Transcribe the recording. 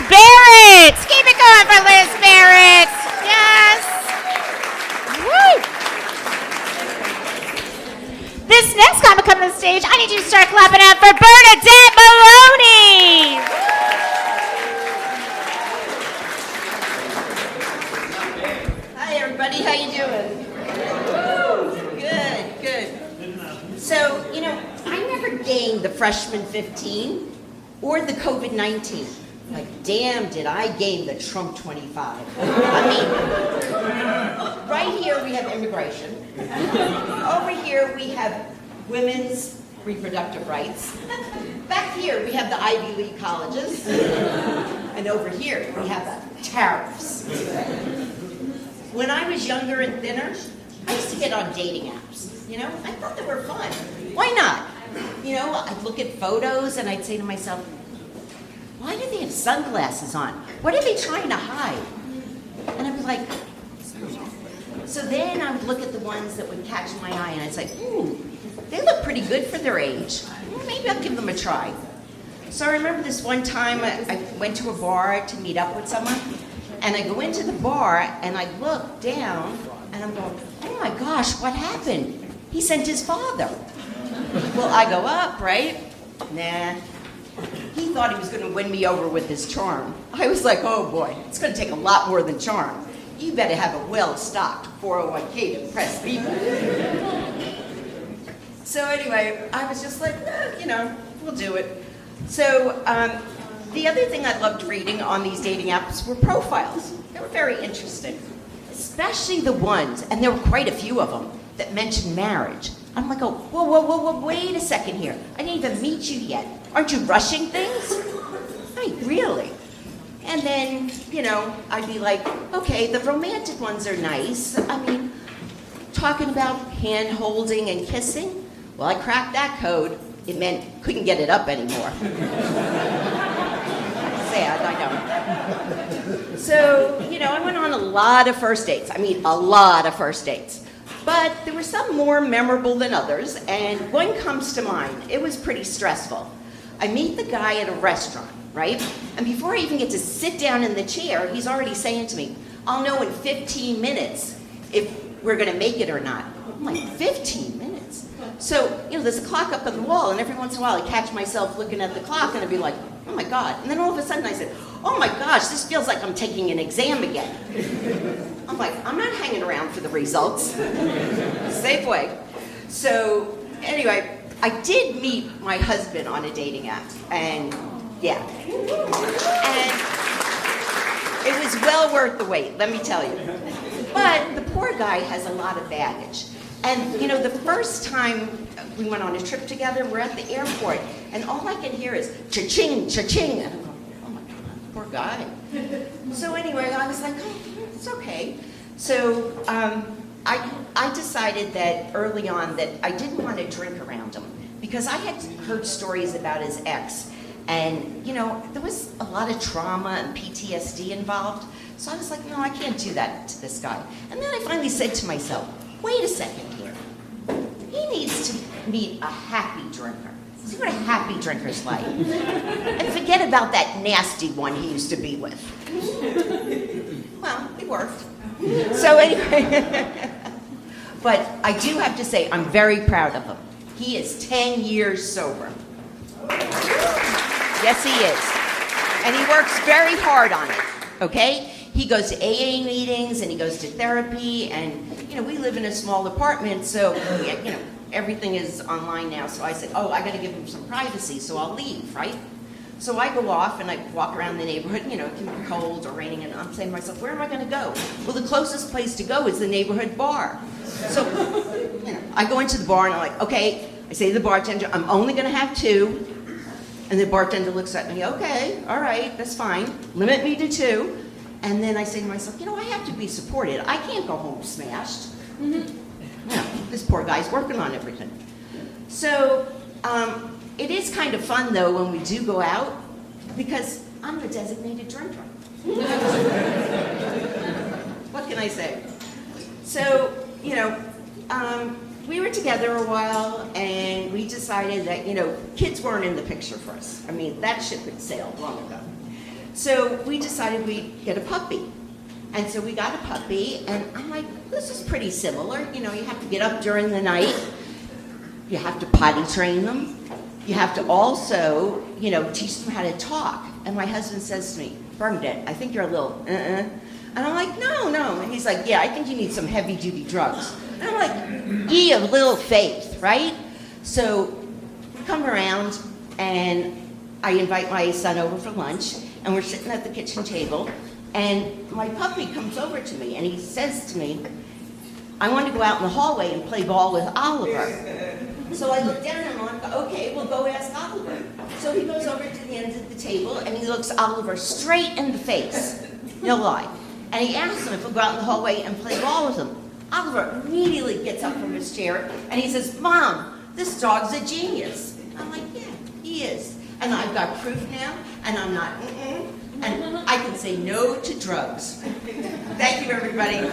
Barrett. Keep it going for Liz Barrett. Yes. Woo. This next comic coming to the stage, I need you to start clapping out for Bernadette Maloney. Hi everybody, how you doing? Good, good. So, I never gained the freshman 15 or the COVID-19. Like, damn, did I gain the Trump 25. I mean, right here we have immigration. Over here we have women's reproductive rights. Back here we have the Ivy League colleges. And over here we have the tariffs. When I was younger and thinner, I used to get on dating apps. I thought they were fun. Why not? I'd look at photos and I'd say to myself, why do they have sunglasses on? What are they trying to hide? And I'd be like, so then I would look at the ones that would catch my eye and I'd say, ooh, they look pretty good for their age. Well, maybe I'll give them a try. So I remember this one time I went to a bar to meet up with someone, and I go into the bar and I look down and I'm going, oh my gosh, what happened? He sent his father. Well, I go up, right? Nah. He thought he was going to win me over with his charm. I was like, oh boy, it's going to take a lot more than charm. You better have a well-stocked 401k to impress people. So anyway, I was just like, we'll do it. So the other thing I loved reading on these dating apps were profiles. They were very interesting, especially the ones, and there were quite a few of them, that mentioned marriage. I'm like, oh, whoa, wait a second here. I didn't even meet you yet. Aren't you rushing things? Hey, really? And then, I'd be like, okay, the romantic ones are nice. I mean, talking about hand-holding and kissing, well, I cracked that code. It meant couldn't get it up anymore. Sad, I know. So, I went on a lot of first dates. I mean, a lot of first dates. But there were some more memorable than others, and one comes to mind. It was pretty stressful. I meet the guy at a restaurant, right? And before I even get to sit down in the chair, he's already saying to me, I'll know in 15 minutes if we're gonna make it or not. I'm like, 15 minutes? So, there's a clock up on the wall, and every once in a while I catch myself looking at the clock and I'd be like, oh my God. And then all of a sudden I said, oh my gosh, this feels like I'm taking an exam again. I'm like, I'm not hanging around for the results. Safeway. So anyway, I did meet my husband on a dating app, and yeah. And it was well worth the wait, let me tell you. But the poor guy has a lot of baggage. And the first time we went on a trip together, we're at the airport, and all I can hear is cha-ching, cha-ching. And I'm going, oh my God, poor guy. So anyway, I was like, oh, it's okay. So I decided that early on that I didn't want to drink around him because I had heard stories about his ex, and there was a lot of trauma and PTSD involved. So I was like, no, I can't do that to this guy. And then I finally said to myself, wait a second here. He needs to meet a happy drinker. See what a happy drinker's like. And forget about that nasty one he used to be with. Well, it worked. So anyway, but I do have to say, I'm very proud of him. He is 10 years sober. Yes, he is. And he works very hard on it, okay? He goes to AA meetings and he goes to therapy, and we live in a small apartment, so everything is online now. So I said, oh, I got to give him some privacy, so I'll leave, right? So I go off and I walk around the neighborhood, it can be cold or raining, and I'm saying to myself, where am I going to go? Well, the closest place to go is the neighborhood bar. So, I go into the bar and I'm like, okay, I say to the bartender, I'm only going to have 2. And the bartender looks at me, okay, all right, that's fine. Limit me to 2. And then I say to myself, I have to be supported. I can't go home smashed. This poor guy's working on everything. So, it is kind of fun, though, when we do go out, because I'm the designated drinker. What can I say? So, we were together a while, and we decided that, kids weren't in the picture for us. I mean, that ship had sailed long ago. So we decided we'd get a puppy. And so we got a puppy, and I'm like, this is pretty similar. You know, you have to get up during the night. You have to potty train them. You have to also, you know, teach them how to talk. And my husband says to me, Bernadette, I think you're a little, And I'm like, no. And he's like, yeah, I think you need some heavy-duty drugs. And I'm like, ye of little faith, right? So we come around, and I invite my son over for lunch, and we're sitting at the kitchen table, and my puppy comes over to me, and he says to me, I want to go out in the hallway and play ball with Oliver. So I look down and I'm like, okay, well, go ask Oliver. So he goes over to the end of the table, and he looks Oliver straight in the face, no lie. And he asks him if we'll go out in the hallway and play ball with him. Oliver immediately gets up from his chair, and he says, Mom, this dog's a genius. I'm like, yeah, he is. And I've got proof now, and I'm not, and I can say no to drugs. Thank you, everybody.